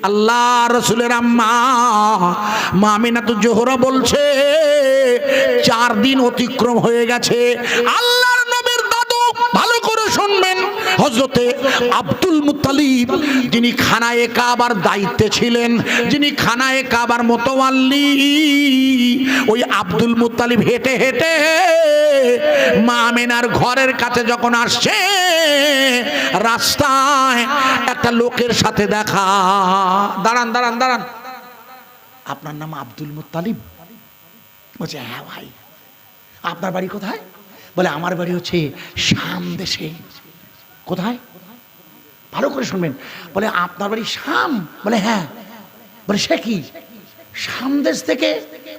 আল্লাহ রাসূলের আম্মা মা আমিনাতুজ জোহরা বলছে 4 দিন অতিক্রম হয়ে গেছে। আল্লাহর নবীর দাদু, ভালো করে শুনবেন, হযরতে আব্দুল মুত্তালিব যিনি খানায়ে কাবার দায়িত্বে ছিলেন, যিনি খানায়ে কাবার মোতাওয়াল্লি, ওই আব্দুল মুত্তালিব হেঁটে হেঁটে মা আমিনার ঘরের কাছে যখন আসছে, রাস্তায় একটা লোকের সাথে দেখা। দাঁড়ান দাঁড়ান দাঁড়ান, আপনার নাম আব্দুল মুত্তালিব? বলছে হ্যাঁ ভাই। আপনার বাড়ি কোথায়? বলে আমার বাড়ি হচ্ছে শাম দেশে। কোথায়? ভালো করে শুনবেন। বলে আপনার বাড়ি শাম? বলে হ্যাঁ। বলে সে কি শাম দেশ থেকে?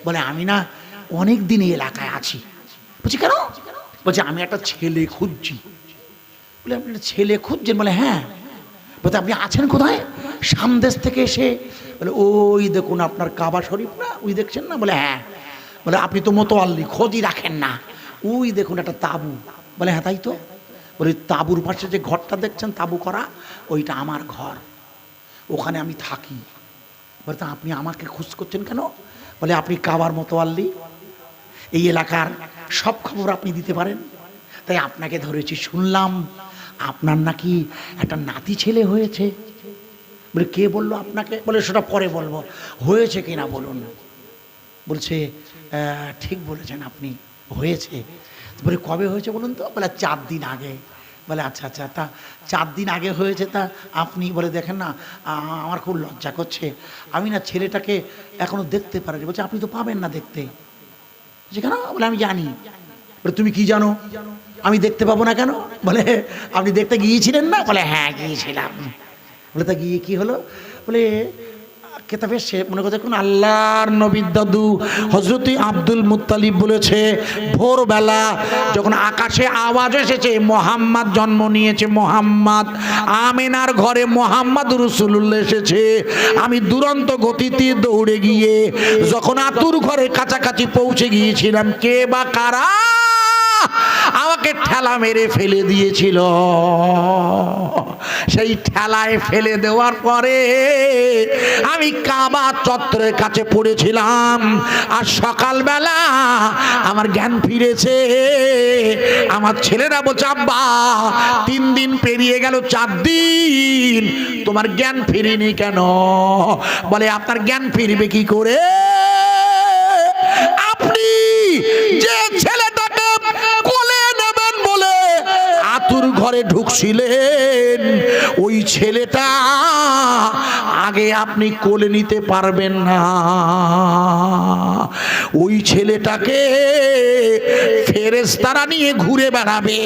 বলে আমি না অনেক দিন এই এলাকায় আছি। বলছি কেন? বলছে আমি একটা ছেলে খুঁজছি। বলে আপনি একটা ছেলে খুঁজছেন? বলে হ্যাঁ। বলতে আপনি আছেন কোথায়? শাম দেশ থেকে এসে। বলে ওই দেখুন আপনার কাবা শরীফ না, ওই দেখছেন না? বলে হ্যাঁ। বলে আপনি তো মোতাওয়াল্লি, খোঁজই রাখেন না, ওই দেখুন একটা তাঁবু। বলে হ্যাঁ তাই তো। বলে তাঁবুর পাশে যে ঘরটা দেখছেন তাঁবু করা, ওইটা আমার ঘর, ওখানে আমি থাকি। বলে তা আপনি আমাকে খোঁজ করছেন কেন? বলে আপনি কাবার মোতাওয়াল্লি, এই এলাকার সব খবর আপনি দিতে পারেন, তাই আপনাকে ধরেছি। শুনলাম আপনার নাকি একটা নাতি ছেলে হয়েছে। বলে কে বললো আপনাকে? বলে সেটা পরে বলবো, হয়েছে কিনা বলুন। বলছে ঠিক বলেছেন আপনি, হয়েছে। বলে কবে হয়েছে বলুন তো? বলে 4 দিন আগে। বলে আচ্ছা আচ্ছা, তা 4 দিন আগে হয়েছে, তা আপনি বলে দেখেন না, আমার খুব লজ্জা করছে, আমি না ছেলেটাকে এখনো দেখতে পারিনি। বলছে আপনি তো পাবেন না দেখতে। কেন? বলে আমি জানি। বলে তুমি কি জানো? আমি দেখতে পাবো না কেন? বলে আপনি দেখতে গিয়েছিলেন না? বলে হ্যাঁ গিয়েছিলাম। বলে তা গিয়ে কি হলো? বলে কেতাবে সে মনে করছে কোন আল্লাহর নবীর দাদু হযরত আব্দুল মুত্তালিব বলেছে, ভোরবেলা যখন আকাশে আওয়াজ এসেছে মুহাম্মদ জন্ম নিয়েছে, মুহাম্মদ, আমিনার ঘরে মুহাম্মদ রাসূলুল্লাহ এসেছে, আমি দুরন্ত গতিতে দৌড়ে গিয়ে যখন আতুর ঘরের কাছাকাছি পৌঁছে গিয়েছিলাম, কে বা কারা আমাকে ঠেলা মেরে ফেলে দিয়েছিল। সেই ঠেলায় ফেলে দেওয়ার পরে আমি কাবা চত্বরের কাছে পড়েছিলাম। আর সকালবেলা আমার জ্ঞান ফিরেছে। আমার ছেলেরা বলছে আব্বা 3 দিন পেরিয়ে গেল, 4 দিন তোমার জ্ঞান ফিরেনি কেন? বলে আপনার জ্ঞান ফিরবে কি করে? আপনি যে ছেলেটাকে কোলে নেবেন বলে আতুর ঘরে ঢুকছিলেন, ওই ছেলেটা আগে আপনি কোলে নিতে পারবেন না। ওই ছেলেটাকে ফেরেশতারা নিয়ে ঘুরে বেড়াবে।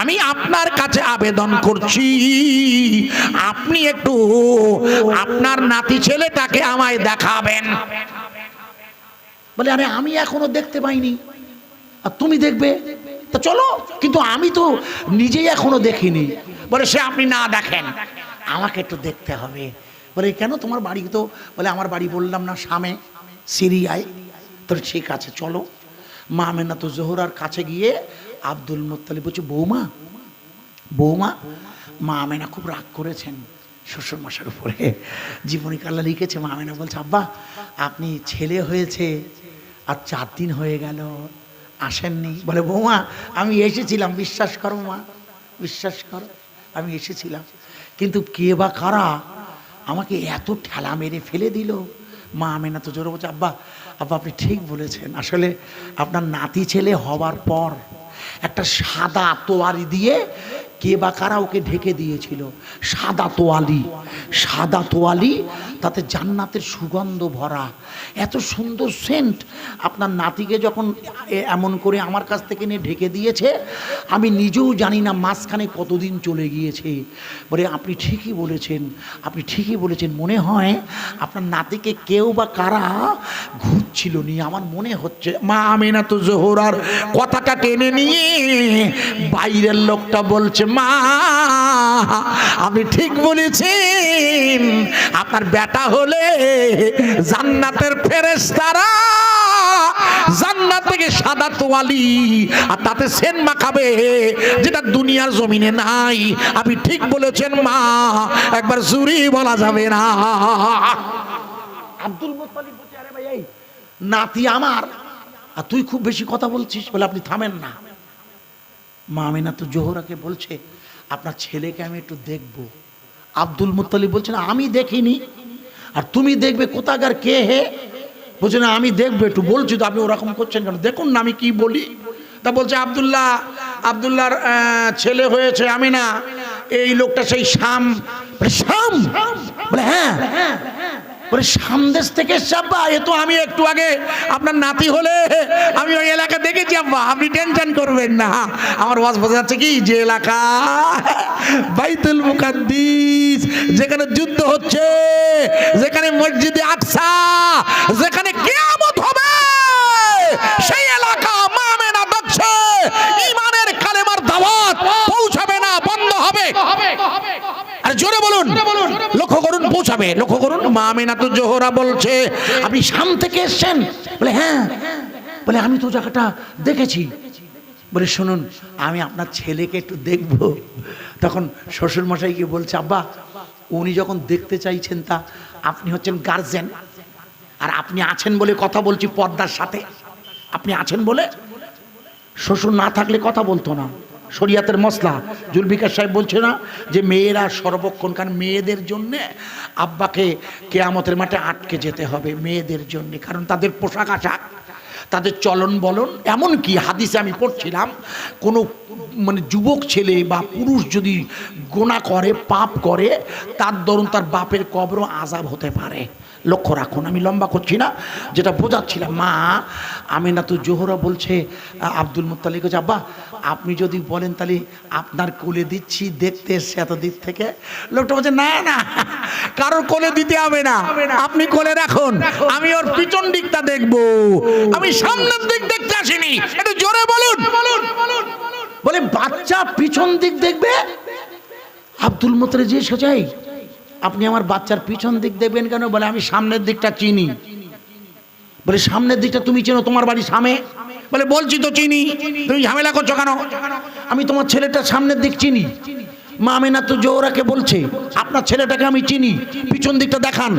আমি আপনার কাছে আবেদন করছি, আপনি একটু আপনার নাতি ছেলেটাকে আমায় দেখাবেন। বলে আরে আমি এখনো দেখতে পাইনি, আর তুমি দেখবে? তা চলো, কিন্তু আমি তো নিজেই এখনো দেখিনি। বলে সে আপনি না দেখেন, আমাকে একটু দেখতে হবে। বলে কেন, তোমার বাড়ি তো? বলে আমার বাড়ি বললাম না শামে, সিরিয়ায়। তো ঠিক আছে চলো। মা আমিনাতুজ জোহরার কাছে গিয়ে আব্দুল মুত্তালিব বলছে বৌমা, বৌমা। মা আমিনা খুব রাগ করেছেন শ্বশুর মশার উপরে, জীবনী কাল্লা লিখেছে। মা আমিনা বলছে আব্বা আপনি ছেলে হয়েছে আর 4 দিন হয়ে গেল আসেননি। বলে বৌমা আমি এসেছিলাম, বিশ্বাস করো মা, বিশ্বাস করো আমি এসেছিলাম, কিন্তু কে বা কারা আমাকে এত ঠেলা মেরে ফেলে দিল। মা আমিনাতুজ জোহরা বলছে আব্বা, আব্বা আপনি ঠিক বলেছেন, আসলে আপনার নাতি ছেলে হবার পর একটা সাদা তোয়ালি দিয়ে কে বা কারা ওকে ঢেকে দিয়েছিল। সাদা তোয়ালি, সাদা তোয়ালি, তাতে জান্নাতের সুগন্ধ ভরা, এত সুন্দর সেন্ট। আপনার নাতিকে যখন এমন করে আমার কাছ থেকে নিয়ে ঢেকে দিয়েছে, আমি নিজেও জানি না মাঝখানে কতদিন চলে গিয়েছে। বলে আপনি ঠিকই বলেছেন, আপনি ঠিকই বলেছেন, মনে হয় আপনার নাতিকে কেউ বা কারা ঘুরছিল নিয়ে, আমার মনে হচ্ছে। মা আমিনাতুজ জোহরার কথাটা টেনে নিয়ে বাইরের লোকটা বলছে মা আপনি ঠিক বলেছেন, আপনার বেটা হলে জান্নাতের ফেরেশতারা জান্নাত থেকে সাদা সুন্নাত ওয়ালি, আর তাতে সেন মাখাবে যেটা দুনিয়ার জমিনে নাই। আপনি ঠিক বলেছেন মা, একবার জুরি বলা যাবে না। আব্দুল মুত্তালিব বলছে, আরে ভাই এই নাতি আমার, আর তুই খুব বেশি কথা বলছিস। বলে আপনি থামেন না। মা আমিনাতুজ জোহরাকে বলছে, আপনার ছেলেকে আমি একটু দেখব। আব্দুল মুত্তালিব বলছে, না আমি দেখিনি, আর তুমি দেখবে কোথাকার কে হে? বলছে না আমি দেখবো, একটু বলছি তো, আপনি ওরকম করছেন কেন? দেখুন না আমি কি বলি। তা বলছে আব্দুল্লাহর ছেলে হয়েছে আমিনা, এই লোকটা সেই শাম। শাম? বলে হ্যাঁ। বলে সামদেশ থেকে এসছে আব্বা, এ তো আমি একটু আগে আপনার নাতি হলে আমি ওই এলাকা দেখেছি আব্বা, আপনি টেনশন করবেন না। আমার ওয়াজ বোঝা যাচ্ছে কি, যে এলাকা বাইতুল মুকাদ্দিস, যেখানে যুদ্ধ হচ্ছে, যেখানে মসজিদে আকসা, যেখানে কিয়ামত হবে, সেই এলাকা মা আমেনা দেখছে ঈমানের কালেমার দাওয়াত পৌঁছাবে না, বন্ধ হবে। আর জোরে বলুন, লক্ষ্য করুন, পৌঁছাবে। লক্ষ্য করুন, মা আমিনাতুজ জোহরা বলছে, আপনি শাম থেকে এসেছেন? বলে হ্যাঁ। বলে আমি তো জায়গাটা দেখেছি। বলে শুনুন, আমি আপনার ছেলেকে একটু দেখব। তখন শ্বশুর মশাইকে বলছে, আব্বা উনি যখন দেখতে চাইছেন, তা আপনি হচ্ছেন গার্জেন, আর আপনি আছেন বলে কথা বলছি পর্দার সাথে। আপনি আছেন বলে, শ্বশুর না থাকলে কথা বলতো না, শরিয়াতের মসলা। জুলফিকার সাহেব বলছে না যে মেয়েরা সর্বক্ষণ, কারণ মেয়েদের জন্যে আব্বাকে কিয়ামতের মাঠে আটকে যেতে হবে, মেয়েদের জন্যে, কারণ তাদের পোশাক আশাক, তাদের চলন বলন। এমনকি হাদিসে আমি পড়ছিলাম, কোনো মানে যুবক ছেলে বা পুরুষ যদি গোনা করে, পাপ করে, তার দরুন তার বাপের কবরও আযাব হতে পারে। লক্ষ্য রাখুন, আমি লম্বা করছি না, যেটা বোঝাচ্ছিলাম। মা আমিনাতুজ জোহরা বলছে আব্দুল মুত্তালিব কাছে, আব্বা আপনি যদি বলেন তাহলে আপনার কোলে দিচ্ছি, দেখতে এসছে এত দিক থেকে। লোকটা বলছে, না না, কারোর কোলে দিতে হবে না, আপনি কোলে রাখুন, আমি ওর পিছন দিকটা দেখবো, আমি সামনের দিক দেখতে আসিনি। একটু জোরে বলুন। বলে বাচ্চা পিছন দিক দেখবে? আব্দুল মুত্তালিব জিজ্ঞেস করছে, আপনি আমার বাচ্চার পিছন দিক দেখবেন কেন? বলে আমি সামনের দিকটা চিনি। বলে সামনের দিকটা তুমি চেনো? তোমার বাড়ি সামনে? বলে বলছি তো চিনি, তুমি ঝামেলা করছো কেন? আমি তোমার ছেলেটা সামনের দিক চিনি। মা আমিনাতুজ জোহরাকে বলছে, আপনার ছেলেটাকে আমি চিনি, পিছন দিকটা দেখান।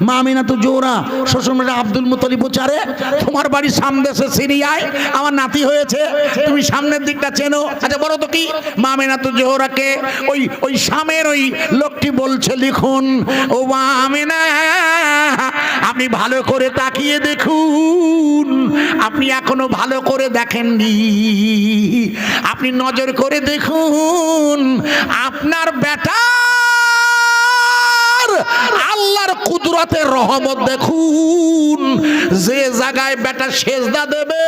মা আমিনাতুজ জোহরা শ্বশুরমশাই আব্দুল মুত্তালিব বলছে, আরে তোমার বাড়ি সামদেশে সিরিয়ায় আমার নাতি হয়েছে, তুমি সামনের দিকটা চেনো? আচ্ছা বলো তো কি? মা আমিনাতুজ জোহরাকে ওই শামের ওই লোকটি বলছে, লিখুন, ও মা আমিনা, আপনি ভালো করে তাকিয়ে দেখুন, আপনি এখনো ভালো করে দেখেননি, আপনি নজর করে দেখুন, আপনার বেটার আল্লাহর কুদরতের রহমত দেখুন। যে জায়গায় বেটা সেজদা দেবে,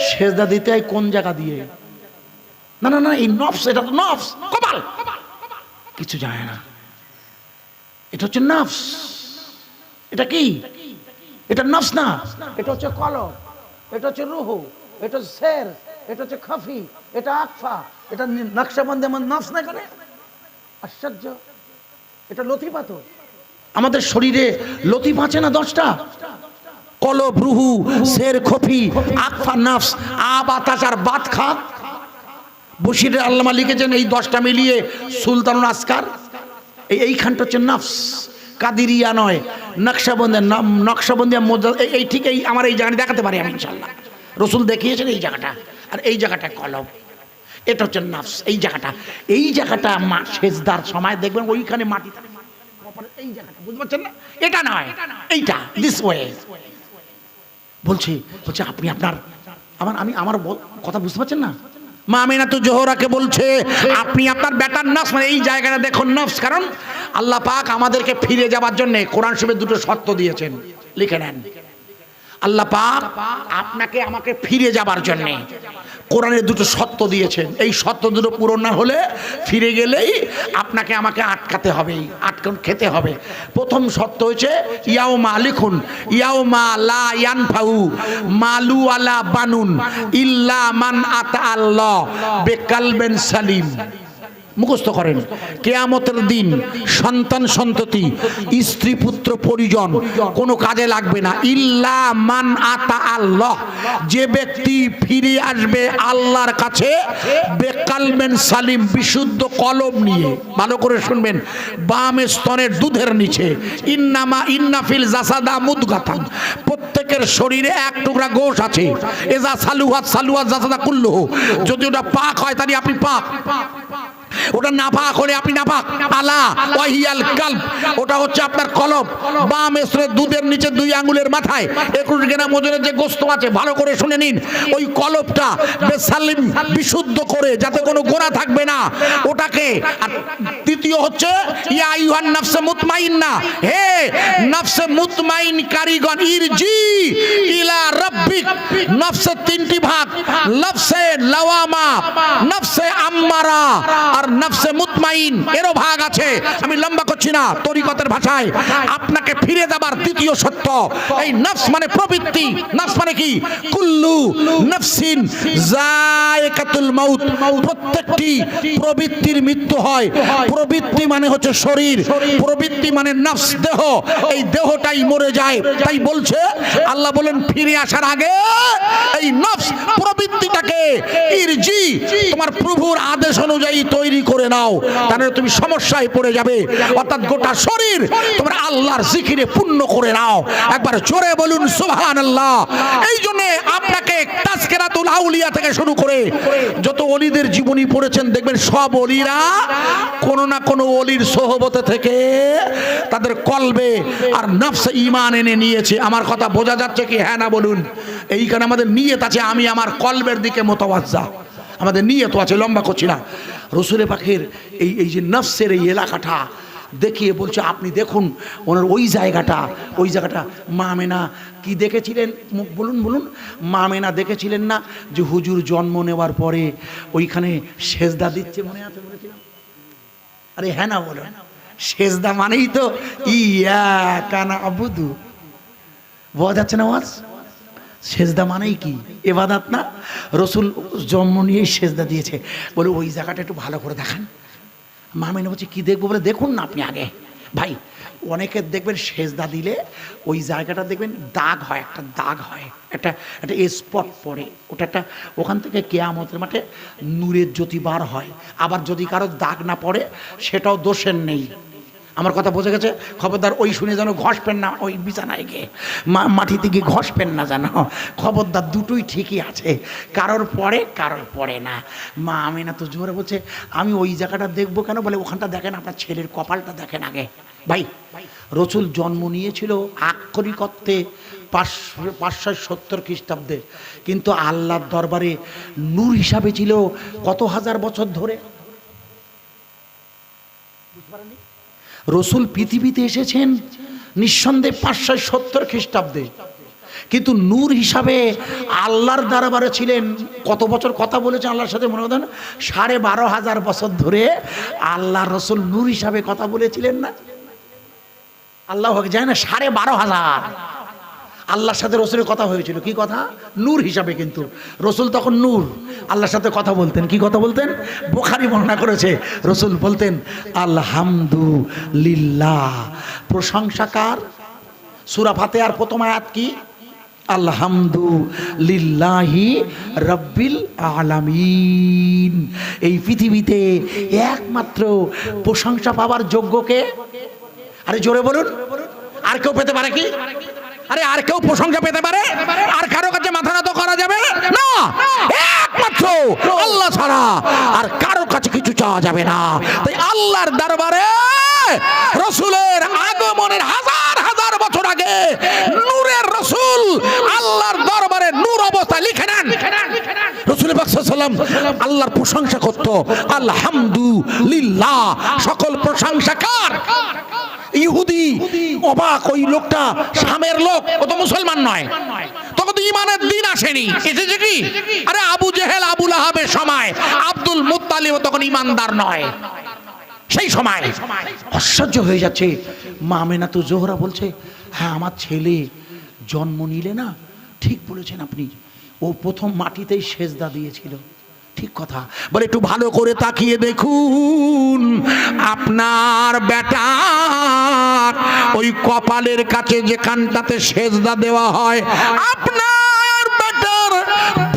সেজদা দিতে হয় কোন জায়গা দিয়ে? না না না, এই নফস, এটা তো নফস, কপাল, কিছু যায় না। এটা হচ্ছে নফস। এটা কি? এটা নফস না, এটা হচ্ছে কলব, এটা হচ্ছে রুহু, এটা হচ্ছে শের, এটা হচ্ছে খাফি, এটা আকফা, এটা নকশবন্দি। আমার নফস না করে আশ্চর্য, এটা লতিফা। তো আমাদের শরীরে লতিফা আছে না 10টা? কলব, রুহু, শের, খফি, আকফা, নফস, বাতাস আর বাত খাত। বশিরের আল্লামা লিখেছেন এই 10টা মিলিয়ে সুলতানুল আসকার। এইখানটা হচ্ছে নফস। কাদিরিয়া নয়, নকশবন্দিয়া মোজা, এই ঠিক এই আমার এই জায়গাটা দেখাতে পারি আমি ইনশাল্লাহ। রসুল দেখিয়েছেন এই জায়গাটা, আর এই জায়গাটা কলব, এটা হচ্ছে নফস। এই জায়গাটা সেজদার সময় দেখবেন ওইখানে মাটি থাকে, এই জায়গাটা বুঝতে পারছেন না? এটা নয়, এইটা, দিস ওয়ে। বলছে আপনি আপনার আমার কথা বুঝতে পারছেন না? মা আমিনাতুজ জোহরাকে বলছে, আপনি আপনার বেটার নফস, মানে এই জায়গাটা দেখুন নফস। কারণ আল্লাহ পাক আমাদেরকে ফিরে যাবার জন্য কোরআন শরীফে 2টো শর্ত দিয়েছেন, লিখে নেন। আল্লাহ পাক আপনাকে আমাকে ফিরে যাবার জন্য কোরআনের 2টো শর্ত দিয়েছেন। এই শর্ত 2টো পূরণ না হলে ফিরে গেলেই আপনাকে আমাকে আটকাতে হবে, খেতে হবে। প্রথম শর্ত হচ্ছে ইয়াউমা, লিখুন, ইয়াউমা লা ইয়ানফাউ মালু ওয়ালা বানুন ইল্লা মান আতা আল্লাহ বিকালবিন সালিম। মুখস্থ করেন, কিয়ামতের দিন সন্তান সন্ততি স্ত্রী পুত্র পরিজন কোনো কাজে লাগবে না, ইল্লা মান আতা আল্লাহ, যে ব্যক্তি ফিরে আসবে আল্লাহর কাছে বেকালবেন সালিম, বিশুদ্ধ কলব নিয়ে। ভালো করে শুনবেন, বাম স্তনের দুধের নিচে, ইন্নাফিল জাসাদা মুদগাতান, প্রত্যেকের শরীরে এক টুকরা গোশ আছে। এজা সালুহাত জাসাদা কুল্লুহু, যদি ওটা পাক হয় তাহলে আপনি পাক, ওটা নাপাক হলে আপনি নাপাক। আলা ওয়াহিয়াল কালব, ওটা হচ্ছে আপনার কলব। বাম স্তনের দুধের নিচে 2 আঙ্গুলের মাথায় 21 গ্রাম ওজনের যে গোশত আছে, ভালো করে শুনে নিন, ওই কলবটা বেসালিম, বিশুদ্ধ করে, যাতে কোনো গোনা থাকবে না ওটাকে। আর তৃতীয় হচ্ছে ইয়া আইয়ুহান নাফসে মুতমাইন্না, হে নফসে মুতমাইন কারিগণ, ইরজি ইলা রাব্বিক। নফসের 3টি ভাগ, নফসে লাওয়ামা, নফসে আম্মারা আর নফসে মুতমাইন, এরও ভাগ আছে। আমি লম্বা করছি না, তরিকতের ভাষায় আপনাকে ফিরে যাবার দ্বিতীয় সত্য। এই নফস মানে প্রবৃত্তি। নফস মানে কি? কুল্লু নফসিন যায়কাতুল মাউত, প্রত্যেকটি প্রবৃত্তির মৃত্যু হয়। প্রবৃত্তি মানে হচ্ছে শরীর, প্রবৃত্তি মানে নফস, দেহ। এই দেহটাই মরে যায়। তাই বলছে আল্লাহ বলেন, ফিরে আসার আগে এই নফস প্রবৃত্তিটাকে ইরজি, তোমার প্রভুর আদেশ অনুযায়ী তৈরি করে নাও, তাহলে তুমি সমস্যায় পড়ে যাবে। অর্থাৎ গোটা শরীর তোমার আল্লাহর জিকিরে পূর্ণ করে নাও। একবার জোরে বলুন সুবহানাল্লাহ। এই জন্য আপনাকে তাজকিরাতুল আউলিয়া থেকে শুরু করে যত ওলিদের জীবনী পড়েছেন, দেখবেন সব ওলিরা কোনো না কোনো ওলির সোহবতে থেকে তাদের কলবে আর নফসে ঈমান এনে নিয়েছে। আমার কথা বোঝা যাচ্ছে কি? হ্যাঁ না বলুন। এইখানে আমাদের নিয়ত আছে, আমি আমার কলবের দিকে মোতাওয়াজ্জা, আমাদের নিয়ত আছে। লম্বা করছি না। রসুল পাকের এই যে নফসের এই এলাকাটা দেখিয়ে বলছে, আপনি দেখুন ওনার ওই জায়গাটা মা আমেনা কি দেখেছিলেন? বলুন। মা আমেনা দেখেছিলেন না যে হুজুর জন্ম নেওয়ার পরে ওইখানে সেজদা দিচ্ছে, মনে আছে? বলেছিলাম। আরে হ্যাঁ না বলো। সেজদা মানেই তো ইয়াকা না'বুদু, বোঝা যাচ্ছে না ওয়াজ? সেজদা মানেই কি? ইবাদত না? রসুল জন্ম নিয়ে সেজদা দিয়েছে। বলে ওই জায়গাটা একটু ভালো করে দেখান। মা আমেনা বলছে, কি দেখবো? বলে দেখুন না আপনি আগে। ভাই, অনেকের দেখবেন সেজদা দিলে ওই জায়গাটা দেখবেন দাগ হয়, একটা দাগ হয়, একটা স্পট পড়ে, ওটা একটা, ওখান থেকে কিয়ামতের মাঠে নূরের জ্যোতি বার হয়। আবার যদি কারো দাগ না পড়ে সেটাও দোষের নেই। আমার কথা বোঝা গেছে? খবরদার ওই শুনে যেন ঘষবেন না, ওই বিছানায় গিয়ে মাটিতে গিয়ে ঘষবেন না যেন। খবরদার, দুটোই ঠিকই আছে, কারোর পড়ে না। মা আমেনা তো জোরে বলছে, আমি ওই জায়গাটা দেখবো কেন? বলে ওখানটা দেখেন, আপনার ছেলের কপালটা দেখেন আগে। ভাই, রসুল জন্ম নিয়েছিল আক্ষরিক অর্থে 570 খ্রিস্টাব্দে, কিন্তু আল্লাহর দরবারে নূর হিসাবে ছিল কত হাজার বছর ধরে। রসুল পৃথিবীতে এসেছেন নিঃসন্দেহে 570 খ্রিস্টাব্দে, কিন্তু নূর হিসাবে আল্লাহর দরবারে ছিলেন কত বছর? কথা বলেছেন আল্লাহর সাথে, মনে করেন 12,500 বছর ধরে আল্লাহর রসুল নূর হিসাবে কথা বলেছিলেন না? আল্লাহ যায় না, 12,500 আল্লাহর সাথে রসুলের কথা হয়েছিল। কি কথা? নূর হিসাবে। কিন্তু রসুল তখন নূর, আল্লাহর সাথে কথা বলতেন। কি কথা বলতেন? বুখারী বর্ণনা করেছে, রসুল বলতেন আলহামদুলিল্লাহ, প্রশংসাকার। সূরা ফাতিহার প্রথম আয়াত কি? আলহামদুলিল্লাহি রাব্বিল আলামিন। এই পৃথিবীতে একমাত্র প্রশংসা পাওয়ার যোগ্যকে, আরে জোরে বলুন, আর কেউ পেতে পারে কি? আরে আর কেউ প্রশংসা পেতে পারে? আর কারো কাছে মাথা নত করা যাবে না, একমাত্র আল্লাহ ছাড়া আর কারো কাছে কিছু চাওয়া যাবে না। তাই আল্লাহর দরবারে রসুলের আগমনের হাজার হাজার বছর আগে নূরের রসুল আল্লাহর দরবারে নূর অবস্থায় লিখে নেন। রসুল পাক সাল্লাল্লাহু আলাইহি ওয়াসাল্লাম আল্লাহর প্রশংসা করত। আলহামদুলিল্লাহ, সকল প্রশংসা কার? ইহুদি অবাক, ওই লোকটা শামের লোক, ও তো মুসলমান নয়, তখন তো ঈমানের দিন আসেনি। এসেছে কি? আরে আবু জেহেল আবু লাহাবের সময়, আব্দুল মুত্তালিব তখন ঈমানদার নয়। সেই সময় আশ্চর্য হয়ে যাচ্ছে। মা আমেনা তো জোহরা বলছে, হ্যাঁ আমার ছেলে জন্ম নিলে না, ঠিক বলেছেন আপনি, ও প্রথম মাটিতেই সেজদা দিয়েছিল। ঠিক কথা। বলে একটু ভালো করে তাকিয়ে দেখুন, আপনার বেটার ওই কপালের কাছে যেখানটাতে সেজদা দেওয়া হয়, আপনার বেটার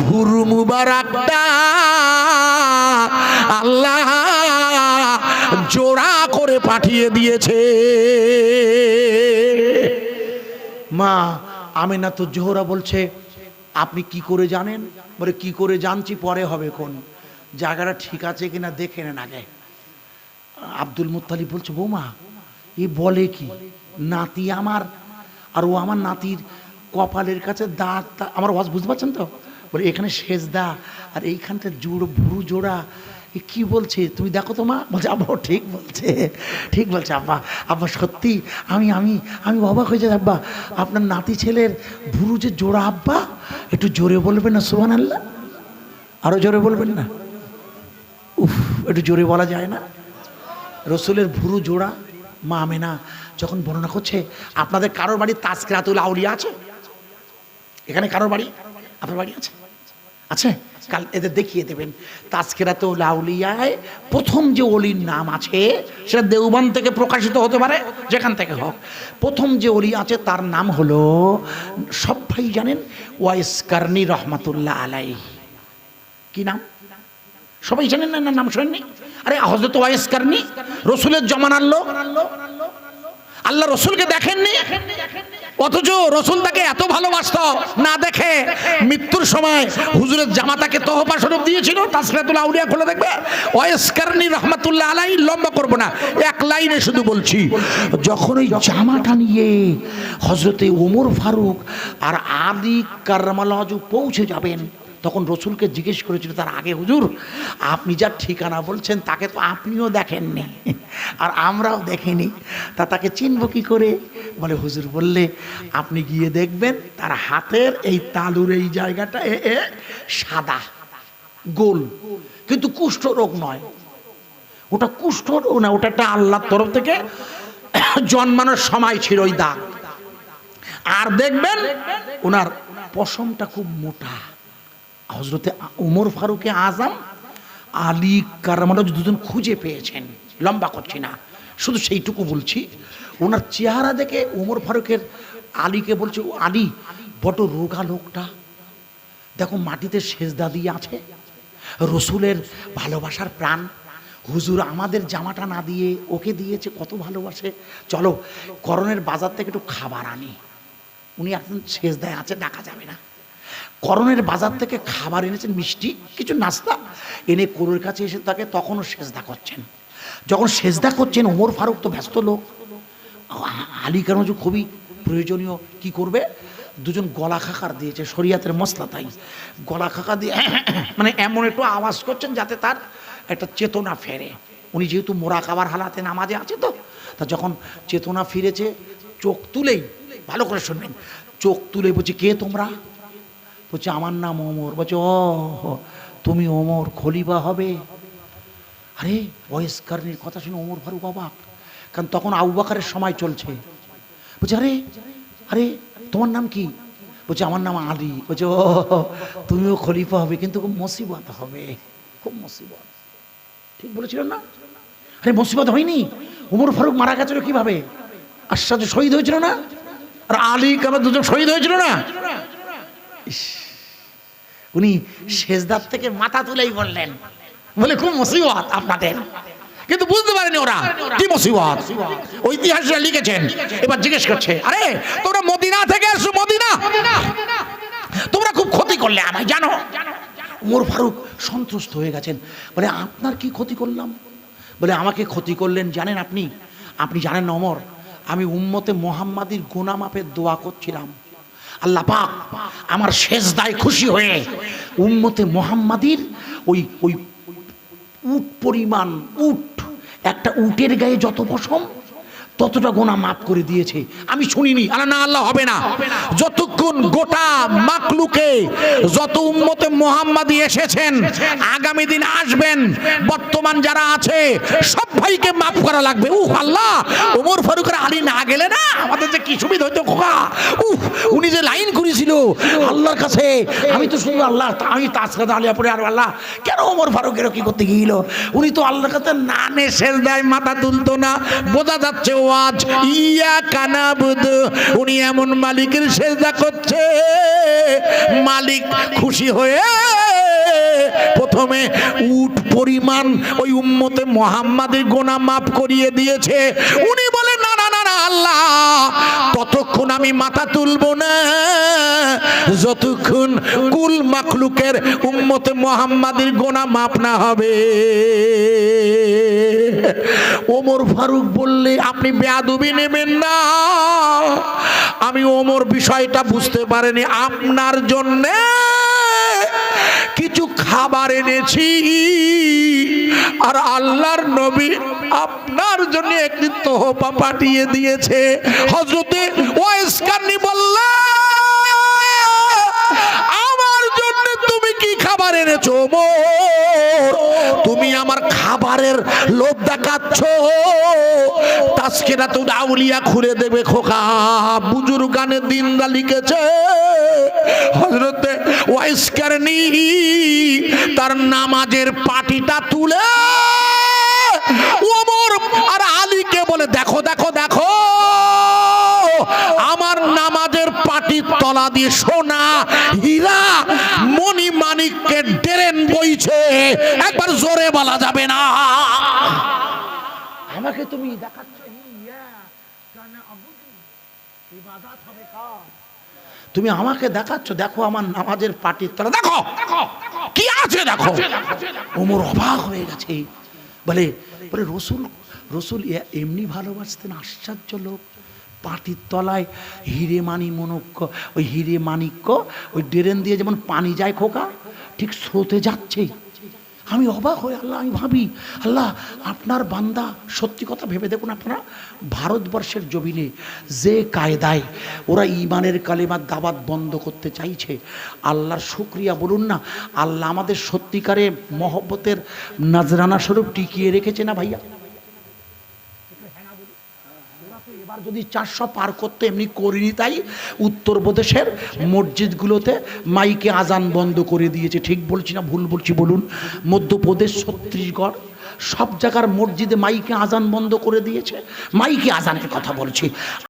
ভুরু মুবারাকটা আল্লাহ জোড়া করে পাঠিয়ে দিয়েছে। মা আমেনা তো জোহরা বলছে, আপনি কি করে জানেন? বলে কি করে জানছি পরে হবে, কোন জায়গাটা ঠিক আছে কিনা দেখে নেন আগে। আব্দুল মুত্তালিব বলছে, বৌমা এ বলে কি, নাতি আমার আর ও আমার নাতির কপালের কাছে দাঁত, আমার ওয়াজ বুঝতে পারছেন তো? বলে এখানে সেজদা আর এইখানটা জোড় ভুরু জোড়া, এ কি বলছে তুমি দেখো তো মা। বলছে আব্বা ঠিক বলছে, ঠিক বলছে আব্বা, আব্বা সত্যি আমি আমি আমি অবাক হয়ে যাই আব্বা, আপনার নাতি ছেলের ভুরু যে জোড়া আব্বা, একটু জোরে বলবেন না সুবহানাল্লাহ? আরো জোরে বলবেন না? উফ, একটু জোরে বলা যায় না? রসুলের ভুরু জোড়া। মা আমেনা যখন বর্ণনা করছে, আপনাদের কারোর বাড়ি তাজকিরাতুল আউলিয়া আছে? এখানে কারোর বাড়ি, আপনার বাড়ি আছে? আছে? কাল এদের দেখিয়ে দেবেন। তাজকিরাতুল আউলিয়ায় প্রথম যে ওলির নাম আছে, সেটা দেওবন্দ থেকে প্রকাশিত হতে পারে, যেখান থেকে হোক। প্রথম যে ওলি আছে তার নাম হলো, সব ভাই জানেন, ওয়াইস কারনি রহমাতুল্লাহ আলাইহি। কি নাম? সবাই জানেন না? নাম শোনেননি? আরে হযরত ওয়াইস কারনি রসুলের জমানার লোক, আল্লাহ রসুলকে দেখেননি, অথচ রসুল তাকে এত ভালোবাসত, না দেখে মৃত্যুর সময় হুজুরের জামাতাকে তোহফা স্বরূপ দিয়েছিল। তাজকিরাতুল আউলিয়া খুলে দেখবে, ওয়াইস কারনি রহমাতুল্লাহ আলাইহি, লম্বা করব না, এক লাইনে শুধু বলছি। যখন ওই জামাটা নিয়ে হযরতে ওমর ফারুক আর আলী কাররামাল্লাহু ওয়াজহু পৌঁছে যাবেন, তখন রসুলকে জিজ্ঞেস করেছিল তার আগে, হুজুর আপনি যার ঠিকানা বলছেন তাকে তো আপনিও দেখেননি আর আমরাও দেখিনি, তা তাকে চিনব কি করে? বলে হুজুর বললে আপনি গিয়ে দেখবেন তার হাতের এই তালুর এই জায়গাটা সাদা গোল, কিন্তু কুষ্ঠ রোগ নয়, ওটা কুষ্ঠ রোগ না, ওটা একটা আল্লাহর তরফ থেকে জন্মানোর সময় ছিল ওই দাগ। আর দেখবেন ওনার পশমটা খুব মোটা। হযরতে ওমর ফারুকে আজম আলী কাররামাল্লাহু দুজন খুঁজে পেয়েছেন, লম্বা করছি না, শুধু সেইটুকু বলছি। ওনার চেহারা দেখে ওমর ফারুকের আলীকে বলছে, ও আলী বড় রোগা লোকটা, দেখো মাটিতে সেজদা দিয়ে আছে, রসুলের ভালোবাসার প্রাণ, হুজুর আমাদের জামাটা না দিয়ে ওকে দিয়েছে, কত ভালোবাসে, চলো করণের বাজার থেকে একটু খাবার আনি। উনি এখন সেজদায় আছে, ডাকা যাবে না। করণের বাজার থেকে খাবার এনেছেন, মিষ্টি কিছু নাস্তা এনে কোরের কাছে এসে তাকে তখনও সেজদা করছেন। যখন সেজদা করছেন, ওমর ফারুক তো ব্যস্ত লোক, আলী কাররামাল্লাহু খুবই প্রয়োজনীয়, কি করবে, দুজন গলা খাকার দিয়েছে, শরিয়াতের মসলা তাই, গলা খাকা দিয়ে মানে এমন একটু আওয়াজ করছেন যাতে তার একটা চেতনা ফেরে। উনি যেহেতু মোরাকাবার হালাতে নামাজে আছে, তো তা যখন চেতনা ফিরেছে, চোখ তুলেই, ভালো করে শুনবেন, চোখ তুলে বলছে, কে তোমরা? বলছে আমার নাম ওমর। বলছে ও তুমি ওমর, খলিফা হবে? আরে ওয়াইস কারনির কথা শুনে ওমর ফারুক অবাক, কারণ তখন আবু বকরের সময় চলছে। বলছে আরে আরে তোমার নাম কি? বলছে আমার নাম আলী। বলছে ও তুমিও খলিফা হবে, কিন্তু খুব মুসিবত হবে, খুব মুসিবত। ঠিক বলেছিলেন না? আরে মুসিবত হয়নি, ওমর ফারুক মারা গেছিল কিভাবে? আশ্চর্য, শহীদ হয়েছিল না? আর আলী কারণ দুজন শহীদ হয়েছিল না? উনি সেজদার থেকে মাথা তুলেই বললেন, বলে খুব মুসিবত আপনাদের, কিন্তু বুঝতে পারেনি ওরা কি মুসিবত। ঐতিহাসিকরা লিখেছেন। এবার জিজ্ঞেস করছে, আরে তোমরা মদিনা থেকে এসো, মদিনা তোমরা খুব ক্ষতি করলে আমায়, জানো? ওমর ফারুক সন্তুষ্ট হয়ে গেছেন, বলে আপনার কি ক্ষতি করলাম? বলে আমাকে ক্ষতি করলেন জানেন আপনি? আপনি জানেন না ওমর, আমি উম্মতে মুহাম্মাদির গুনাহ মাফের দোয়া করছিলাম, আল্লাহ পাক আমার সেজদায় খুশি হয়ে উম্মতে মুহাম্মাদির ওই ওই উট পরিমাণ, উট একটা উটের গায়ে যত পশম ততটা গুনাহ মাফ করে দিয়েছে। আমি শুনিনি। আল্লাহ না, আল্লাহ হবে না, যতক্ষণ গোটা মাকলুকে যত উম্মতে মুহাম্মাদি এসেছেন, আগামী দিন আসবেন, বর্তমান যারা আছে সব ভাইকে মাফ করা লাগবে। আল্লাহ ওমর ফারুক আর আলী না গেলে না আমাদের যে কি সুবিধা হইতো খোকা। উনি উনি যে লাইন করেছিল আল্লাহর কাছে, আমি তো শুধু আল্লাহ, আমি তাসকাত আলিয়া পড়ে আর আল্লাহ কেন ওমর ফারুকের কি করতে গিয়েছিল? উনি তো আল্লাহর কাছে নানে সেজদায় মাথা তুলতো না। বোঝা যাচ্ছে ওয়াজ ইয়া কানাবুদ, উনি এমন মালিকের সেজদা করছে মালিক খুশি হয়ে প্রথমে উট পরিমাণ ওই উম্মতে মুহাম্মাদের গুনাহ মাফ করিয়ে দিয়েছে। উনি বলে না না না না আল্লাহ, ততক্ষণ আমি মাথা তুলব না যতক্ষণ কুল মাখলুকের উম্মতে মুহাম্মাদের গুনাহ মাফ না হবে। ওমর ফারুক বললে আপনি বেয়াদবি নেবেন না, আমি ওমর বিষয়টা বুঝতে পারিনি, আপনার জন্য কিছু খাবার এনেছি আর আল্লাহর নবী আপনার জন্য একটি তোহফা পাঠিয়ে দিয়েছে। হযরতে ওয়াইস কারনী বললেন আমার জন্য তুমি কি খাবার এনেছো ওমর? তুমি আমার খাবারের লোভ দেখাচ্ছ? তাসকিরাতুল আউলিয়া খুলে দেবে খোকা, বুজুর্গানে দিনদা লিখেছে হযরতে ওয়াইস কারনী তার নামাজের পাটিটা তুলে ওমর আর আলীকে বলে দেখো দেখো দেখো আমার নামাজের পাটির তলা দিয়ে সোনা হীরা মণি মানিককে ডেরেন বইছে, একবার জোরে বলা যাবে না। আমাকে তুমি দেখাচ্ছ তুমি আমাকে দেখাচ্ছ, দেখো আমার নামাজের পাটির তলা দেখো কি আছে দেখো। ওমর অবাক হয়ে গেছে, বলে বলে রসুল রসুল এমনি ভালোবাসতেন, আশ্চর্য লোক। পাটির তলায় হিরে মানি মনক্য, ওই হিরে মানিক্য ওই ড্রেন দিয়ে যেমন পানি যায় খোকা, ঠিক স্রোতে যাচ্ছে। আমি অবাক হয়ে আল্লাহ, আমি ভাবি আল্লাহ আপনার বান্দা, সত্যি কথা ভেবে দেখুন আপনারা, ভারতবর্ষের জমিনে যে কায়দায় ওরা ঈমানের কালেমার দাওয়াত বন্ধ করতে চাইছে, আল্লাহর শুকরিয়া বলুন না। আল্লাহ আমাদের সত্যিকারে মহব্বতের নাজরানা স্বরূপ টিকিয়ে রেখেছে না ভাইয়া? এবার যদি 400 পার করতো, এমনি করিনি, তাই উত্তরপ্রদেশের মসজিদগুলোতে মাইকে আজান বন্ধ করে দিয়েছে। ঠিক বলছি না ভুল বলছি বলুন? মধ্যপ্রদেশ, ছত্তিশগড় সব জায়গার মসজিদে মাইকে আজান বন্ধ করে দিয়েছে। মাইকে আজানের কথা বলছি।